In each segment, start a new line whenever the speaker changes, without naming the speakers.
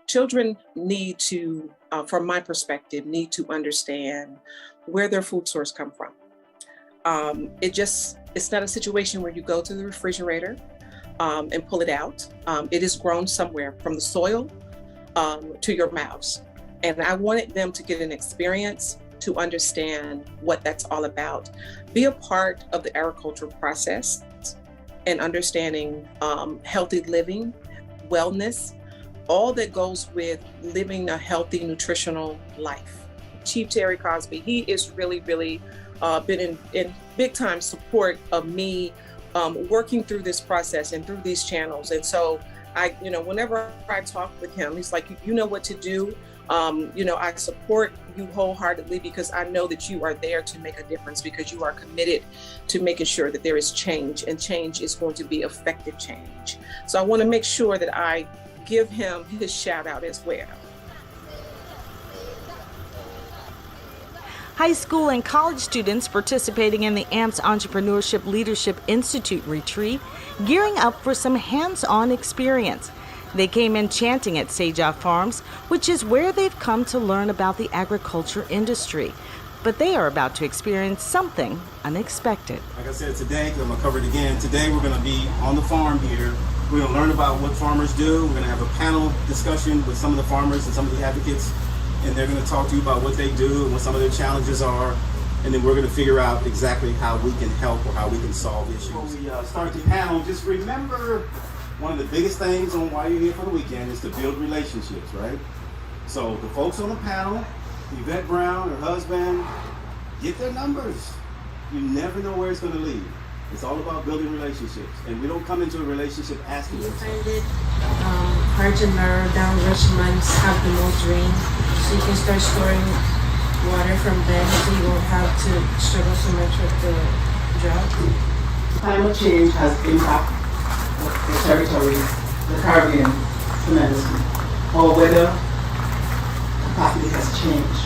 Children need to, from my perspective, need to understand where their food source come from. It's not a situation where you go to the refrigerator and pull it out. It is grown somewhere from the soil to your mouths. And I wanted them to get an experience to understand what that's all about. Be a part of the agricultural process and understanding healthy living, wellness, all that goes with living a healthy, nutritional life. Chief Terry Cosby, he is really, really been in big time support of me working through this process and through these channels. And so whenever I talk with him, he's like, you know what to do. I support you wholeheartedly because I know that you are there to make a difference, because you are committed to making sure that there is change, and change is going to be effective change. So I want to make sure that I give him his shout out as well.
High school and college students participating in the AMPS Entrepreneurship Leadership Institute retreat, gearing up for some hands-on experience. They came in chanting at Seja Farms, which is where they've come to learn about the agriculture industry. But they are about to experience something unexpected.
Like I said today, because I'm going to cover it again, today we're going to be on the farm here. We're going to learn about what farmers do. We're going to have a panel discussion with some of the farmers and some of the advocates, and they're going to talk to you about what they do and what some of their challenges are. And then we're going to figure out exactly how we can help or how we can solve issues. Before we start the panel, just remember one of the biggest things on why you're here for the weekend is to build relationships, right? So the folks on the panel, Yvette Brown, her husband, get their numbers. You never know where it's going to lead. It's all about building relationships, and we don't come into a relationship asking for something.
You find it hard to narrow down which months have the most rain, so you can start storing water from then, so you won't have to struggle so much with the drought.
Climate change has impacted the territory, the Caribbean, tremendously. Our weather capacity has changed.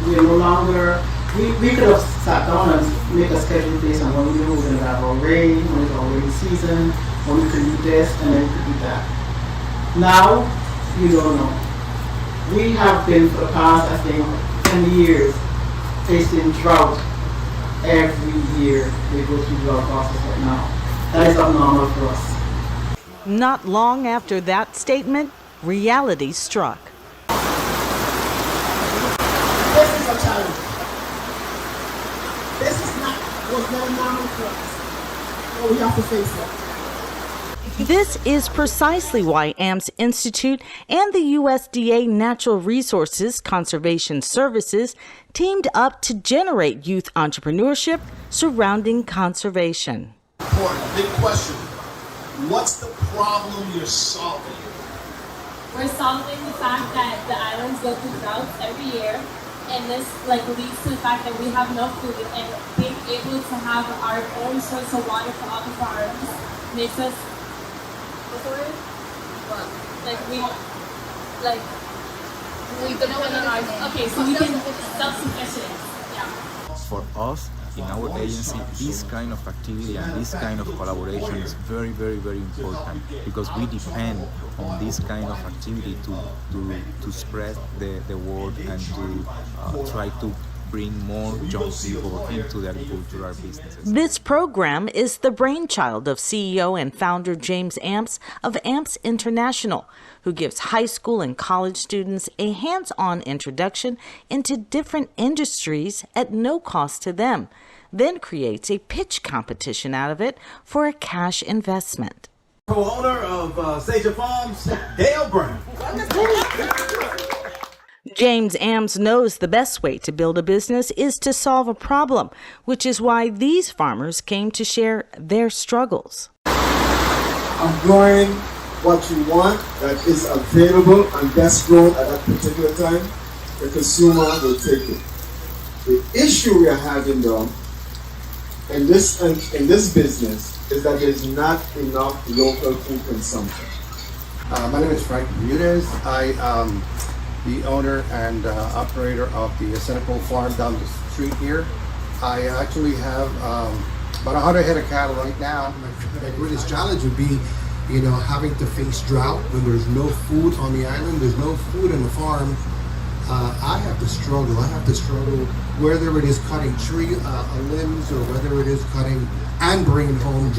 We are no longer, we could have sat down and make a schedule based on when we knew we were going to have our rain, when it's our rainy season, when we could do this, and then we could do that. Now, we don't know. We have been for the past, I think, 10 years facing drought every year. We go through drought process right now. That is abnormal for us.
Not long after that statement, reality struck.
This is a challenge. This was not normal for us. So we have to face it.
This is precisely why AMPS Institute and the USDA Natural Resources Conservation Services teamed up to generate youth entrepreneurship surrounding conservation.
Important, big question. What's the problem you're solving?
We're solving the fact that the islands go through droughts every year, and this leads to the fact that we have no food, and being able to have our own source of water for all the farms makes us, what's the word? We depend on our, okay, so we can self-sufficient, yeah.
For us, in our agency, this kind of activity and this kind of collaboration is very, very, very important, because we depend on this kind of activity to spread the word and to try to bring more young people into the agricultural businesses.
This program is the brainchild of CEO and founder James AMPS of AMPS International, who gives high school and college students a hands-on introduction into different industries at no cost to them, then creates a pitch competition out of it for a cash investment.
Co-owner of Seja Farms, Dale Brown.
James AMPS knows the best way to build a business is to solve a problem, which is why these farmers came to share their struggles.
I'm growing what you want that is available and best grown at that particular time. The consumer will take it. The issue we are having though in this business is that there's not enough local food consumption.
My name is Frank Bermudez. I am the owner and operator of the Senecal farm down the street here. I actually have about 100 head of cattle right now.
The greatest challenge would be
having to face drought when there's no food on the island, there's no food in the farm. I have to struggle. Whether it is cutting tree limbs or whether it is cutting and bringing home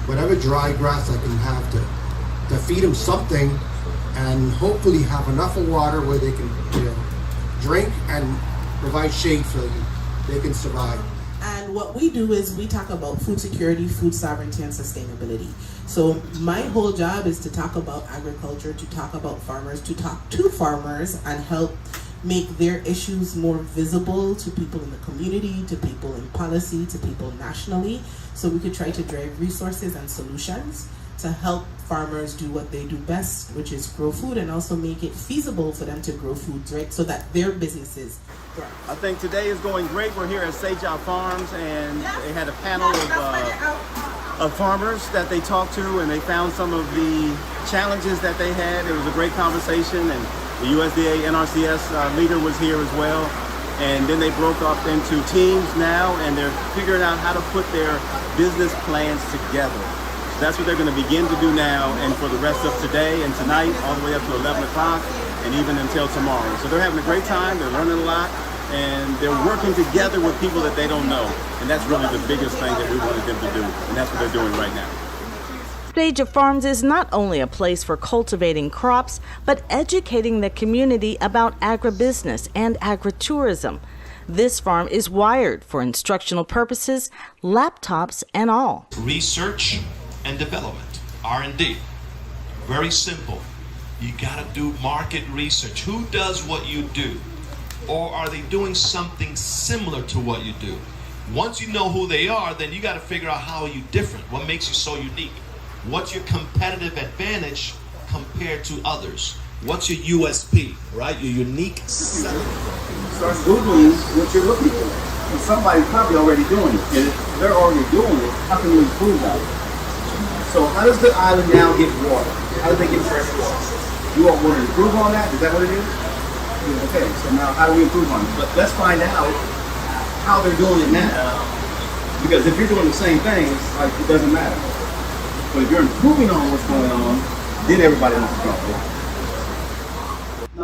whatever dry grass I can have to feed them something, and hopefully have enough of water where they can drink and provide shade so they can survive.
And what we do is we talk about food security, food sovereignty, and sustainability. So my whole job is to talk about agriculture, to talk about farmers, to talk to farmers and help make their issues more visible to people in the community, to people in policy, to people nationally, so we could try to drive resources and solutions to help farmers do what they do best, which is grow food, and also make it feasible for them to grow foods, right, so that their businesses grow.
I think today is going great. We're here at Sage Out Farms, and they had a panel of farmers that they talked to, and they found some of the challenges that they had. It was a great conversation, and the USDA-NRCS leader was here as well. And then they broke up into teams now, and they're figuring out how to put their business plans together. That's what they're going to begin to do now, and for the rest of today and tonight, all the way up to 11 o'clock, and even until tomorrow. So they're having a great time, they're learning a lot, and they're working together with people that they don't know. And that's really the biggest thing that we wanted them to do, and that's what they're doing right now.
Sage of Farms is not only a place for cultivating crops, but educating the community about agribusiness and agritourism. This farm is wired for instructional purposes, laptops and all.
Research and development, R&D. Very simple. You gotta do market research. Who does what you do? Or are they doing something similar to what you do? Once you know who they are, then you gotta figure out how are you different? What makes you so unique? What's your competitive advantage compared to others? What's your USP, right? Your unique selling.
Start Googling what you're looking for. And somebody's probably already doing it. And if they're already doing it, how can you improve that? So how does the island now get water? How do they get fresh water? You all want to improve on that? Is that what it is? Yeah, okay, so now how do we improve on it? But let's find out how they're doing it now. Because if you're doing the same things, like it doesn't matter. But if you're improving on what's going on, then everybody wants to go.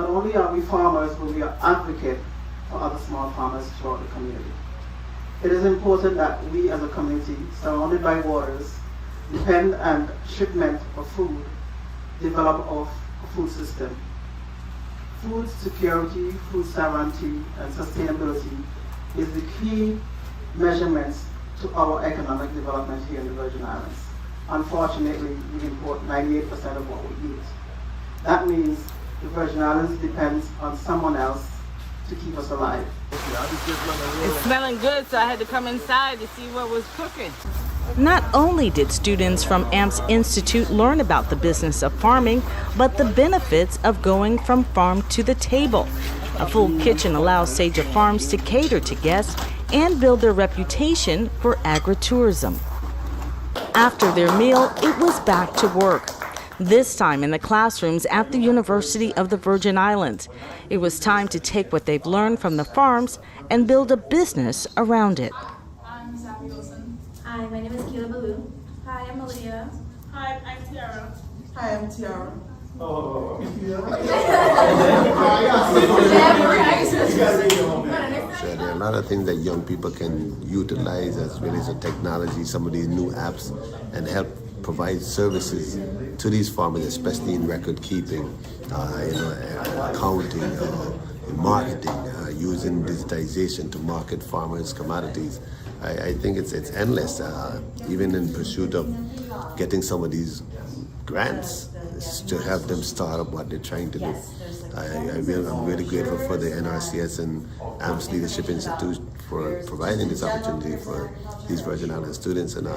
Not only are we farmers, but we are advocates for other small farmers throughout the community. It is important that we as a community, surrounded by waters, depend on shipment of food, develop a food system. Food security, food sovereignty, and sustainability is the key measurements to our economic development here in the Virgin Islands. Unfortunately, we import 98% of what we eat. That means the Virgin Islands depends on someone else to keep us alive.
It's smelling good, so I had to come inside to see what was cooking.
Not only did students from AMPS Institute learn about the business of farming, but the benefits of going from farm to the table. A full kitchen allows Sage of Farms to cater to guests and build their reputation for agritourism. After their meal, it was back to work. This time in the classrooms at the University of the Virgin Islands. It was time to take what they've learned from the farms and build a business around it.
Hi, my name is Kayla Baloo. Hi, I'm Malia.
Hi, I'm Tiara.
Hi, I'm Tiara.
Oh.
So there are a lot of things that young people can utilize as well as the technology, some of these new apps, and help provide services to these farmers, especially in record keeping, accounting, in marketing, using digitization to market farmers' commodities. I think it's endless, even in pursuit of getting some of these grants to help them start up what they're trying to do. I'm really grateful for the NRCS and AMPS Leadership Institute for providing this opportunity for these Virgin Island students, and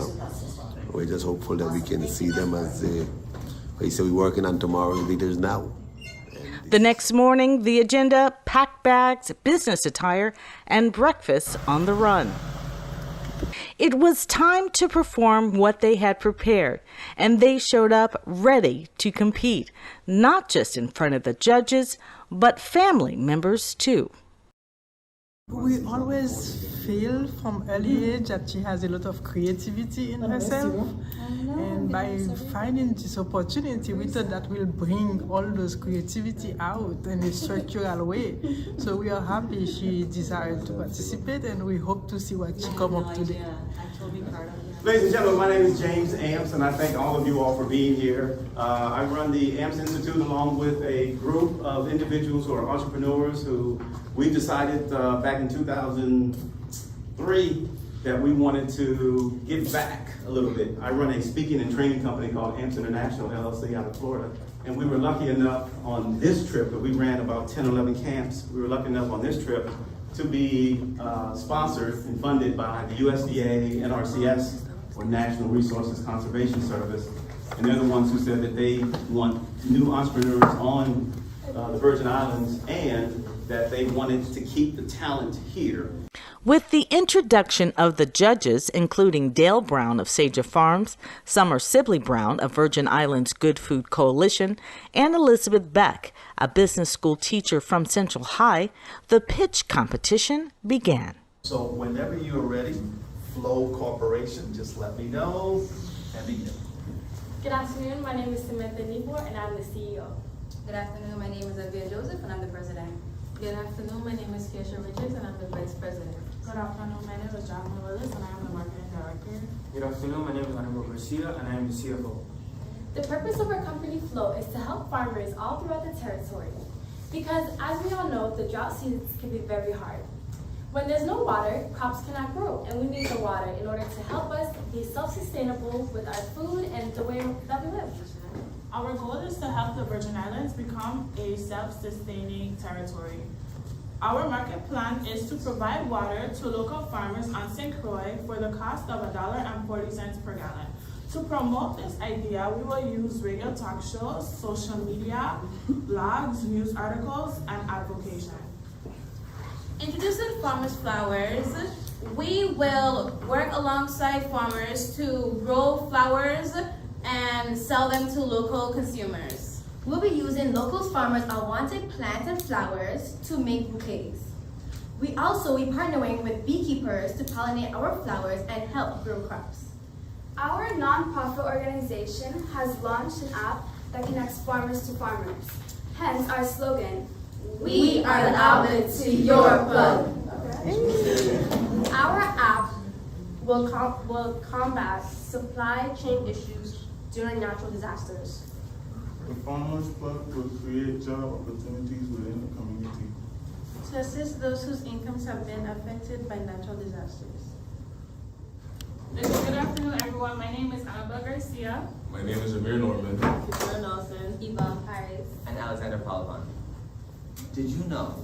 we're just hopeful that we can see them as we're working on tomorrow's leaders now.
The next morning, the agenda: pack bags, business attire, and breakfast on the run. It was time to perform what they had prepared, and they showed up ready to compete, not just in front of the judges, but family members too.
We always feel from early age that she has a lot of creativity in herself. And by finding this opportunity, we thought that will bring all those creativity out in a structural way. So we are happy she decided to participate, and we hope to see what she come up today.
Ladies and gentlemen, my name is James AMPS, and I thank all of you all for being here. I run the AMPS Institute along with a group of individuals who are entrepreneurs who we decided back in 2003 that we wanted to give back a little bit. I run a speaking and training company called AMPS International LLC out of Florida, and we were lucky enough on this trip that we ran about 10 or 11 camps. We were lucky enough on this trip to be sponsored and funded by the USDA-NRCS, or National Resources Conservation Service, and they're the ones who said that they want new entrepreneurs on the Virgin Islands and that they wanted to keep the talent here.
With the introduction of the judges, including Dale Brown of Saja Farms, Summer Sibley Brown of Virgin Islands Good Food Coalition, and Elizabeth Beck, a business school teacher from Central High, the pitch competition began.
So whenever you're ready, Flow Corporation, just let me know and begin.
Good afternoon, my name is Samantha Nibor and I'm the CEO.
Good afternoon, my name is Avia Joseph and I'm the president.
Good afternoon, my name is Keisha Richards and I'm the vice president.
Good afternoon, my name is Jasmine Willis and I am the marketing director.
Good afternoon, my name is Anibal Garcia and I am the CFO.
The purpose of our company Flow is to help farmers all throughout the territory. Because as we all know, the drought seasons can be very hard. When there's no water, crops cannot grow, and we need the water in order to help us be self-sustainable with our food and the way that we live.
Our goal is to help the Virgin Islands become a self-sustaining territory. Our market plan is to provide water to local farmers on St. Croix for the cost of $1.40 per gallon. To promote this idea, we will use radio talk shows, social media, blogs, news articles, and advocation.
Introducing Farmers Flowers, we will work alongside farmers to grow flowers and sell them to local consumers.
We'll be using local farmers' unwanted plants and flowers to make bouquets. We also will be partnering with beekeepers to pollinate our flowers and help grow crops.
Our nonprofit organization has launched an app that connects farmers to farmers. Hence our slogan,
We are the outlet to your plug.
Our app will combat supply chain issues during natural disasters.
The Farmers Plug will create job opportunities within the community
to assist those whose incomes have been affected by natural disasters.
Good afternoon, everyone. My name is Annabelle Garcia.
My name is Amir Norman.
Kisara Nelson, Yvonne Paris,
and Alexander Palavon. Did you know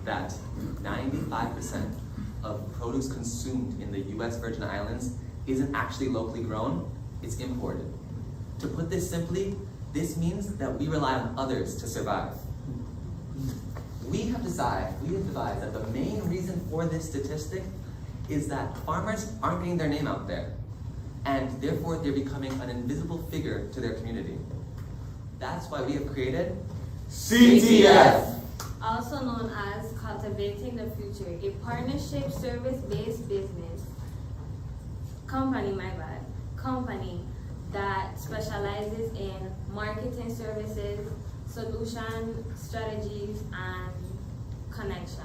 that 95% of produce consumed in the U.S. Virgin Islands isn't actually locally grown? It's imported. To put this simply, this means that we rely on others to survive. We have devised that the main reason for this statistic is that farmers aren't getting their name out there, and therefore they're becoming an invisible figure to their community. That's why we have created CTF,
also known as Cultivating the Future, a partnership service-based business company, company that specializes in marketing services, solution strategies, and connection.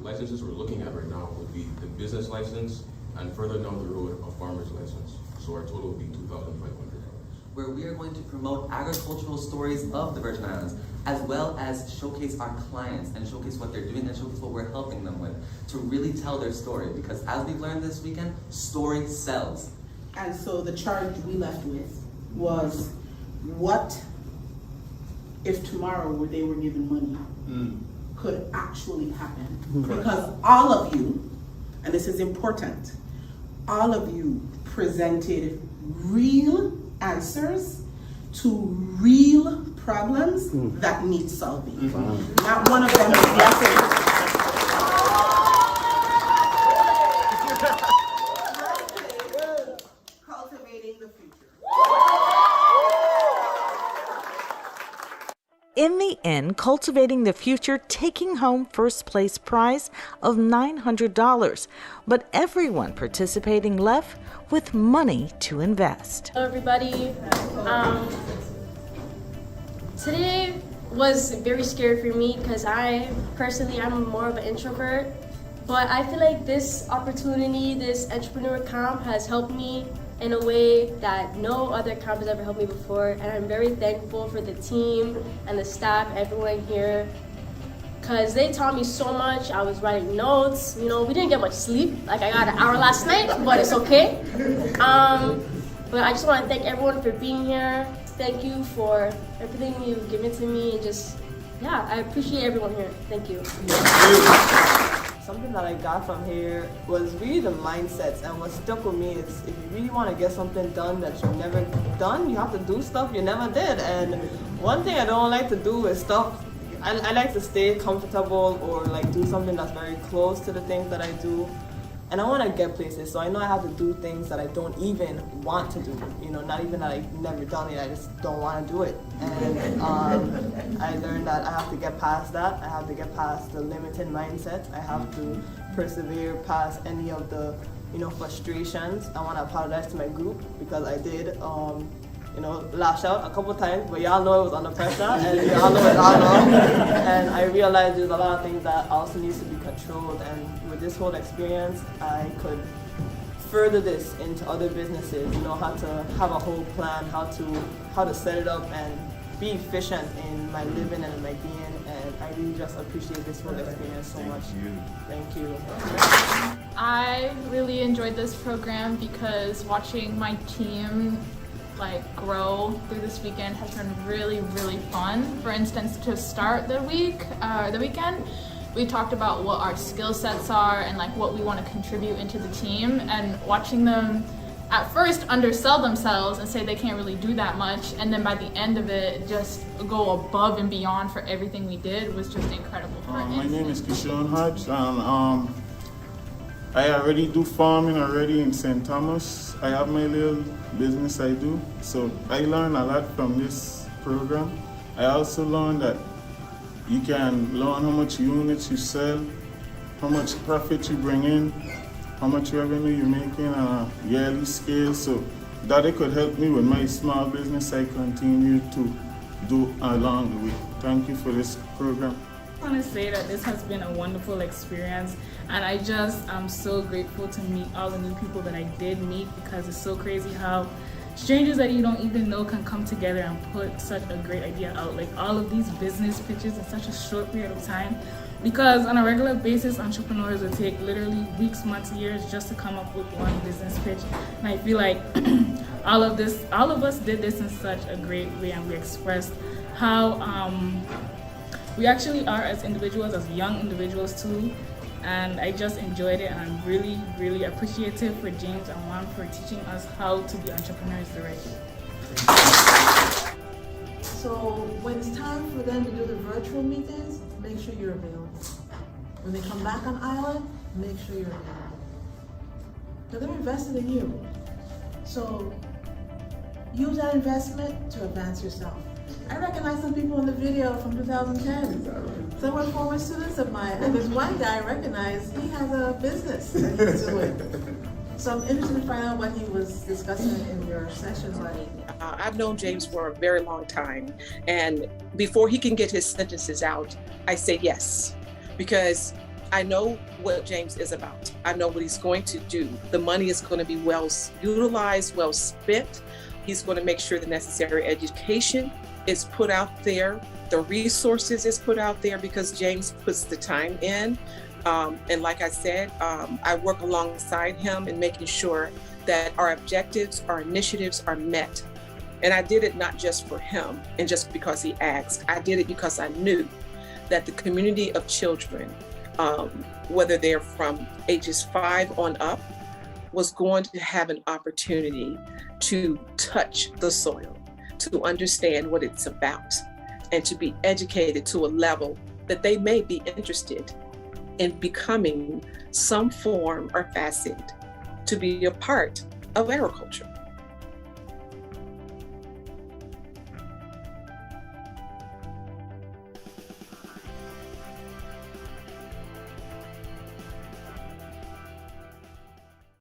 Licenses we're looking at right now would be the business license and further down the road a farmer's license. So our total would be $2,500.
Where we are going to promote agricultural stories of the Virgin Islands, as well as showcase our clients and showcase what they're doing and showcase what we're helping them with to really tell their story. Because as we've learned this weekend, story sells.
And so the charge we left with was, what if tomorrow where they were given money could actually happen? Because all of you, and this is important, all of you presented real answers to real problems that need solving. Not one of them is guessing.
In the end, Cultivating the Future taking home first place prize of $900, but everyone participating left with money to invest.
Hello everybody. Today was very scary for me because I'm more of an introvert, but I feel like this opportunity, this entrepreneur camp has helped me in a way that no other camp has ever helped me before, and I'm very thankful for the team and the staff, everyone here, because they taught me so much. I was writing notes, we didn't get much sleep, like I got an hour last night, but it's okay. But I just want to thank everyone for being here. Thank you for everything you've given to me, and I appreciate everyone here. Thank you.
Something that I got from here was really the mindsets, and what stuck with me is if you really want to get something done that you've never done, you have to do stuff you never did. And one thing I don't like to do is stuff, I like to stay comfortable or like do something that's very close to the things that I do. And I want to get places, so I know I have to do things that I don't even want to do. Not even that I've never done it, I just don't want to do it. And I learned that I have to get past that. I have to get past the limited mindset. I have to persevere past any of the, frustrations. I want to apologize to my group because I did, lash out a couple times, but y'all know it was under pressure, and y'all know it's all wrong. And I realized there's a lot of things that also needs to be controlled, and with this whole experience, I could further this into other businesses, how to have a whole plan, how to set it up and be efficient in my living and in my being, and I really just appreciate this whole experience so much. Thank you.
I really enjoyed this program because watching my team grow through this weekend has been really, really fun. For instance, to start the weekend, we talked about what our skill sets are and what we want to contribute into the team, and watching them at first undersell themselves and say they can't really do that much, and then by the end of it just go above and beyond for everything we did was just incredible.
My name is Kishon Hodge, and I already do farming already in St. Thomas. I have my little business I do, so I learned a lot from this program. I also learned that you can learn how much units you sell, how much profit you bring in, how much revenue you're making on a yearly scale, so that it could help me with my small business I continue to do along the way. Thank you for this program.
I want to say that this has been a wonderful experience, and I'm so grateful to meet all the new people that I did meet, because it's so crazy how strangers that you don't even know can come together and put such a great idea out, all of these business pitches in such a short period of time, because on a regular basis entrepreneurs would take literally weeks, months, years just to come up with one business pitch, and I feel like all of us did this in such a great way, and we expressed how we actually are as individuals, as young individuals too, and I just enjoyed it, and I'm really, really appreciative for James and Juan for teaching us how to be entrepreneurs the right way.
So when it's time for them to do the virtual meetings, make sure you're available. When they come back on island, make sure you're available. Because they're invested in you. So use that investment to advance yourself. I recognize some people in the video from 2010. Some were former students of mine, and there's one guy I recognize, he has a business that he's doing. So I'm interested to find out what he was discussing in your session.
I've known James for a very long time, and before he can get his sentences out, I say yes, because I know what James is about. I know what he's going to do. The money is going to be well utilized, well spent. He's going to make sure the necessary education is put out there, the resources is put out there, because James puts the time in. And like I said, I work alongside him in making sure that our objectives, our initiatives are met. And I did it not just for him and just because he asked. I did it because I knew that the community of children, whether they're from ages 5 on up, was going to have an opportunity to touch the soil, to understand what it's about, and to be educated to a level that they may be interested in becoming some form or facet to be a part of agriculture.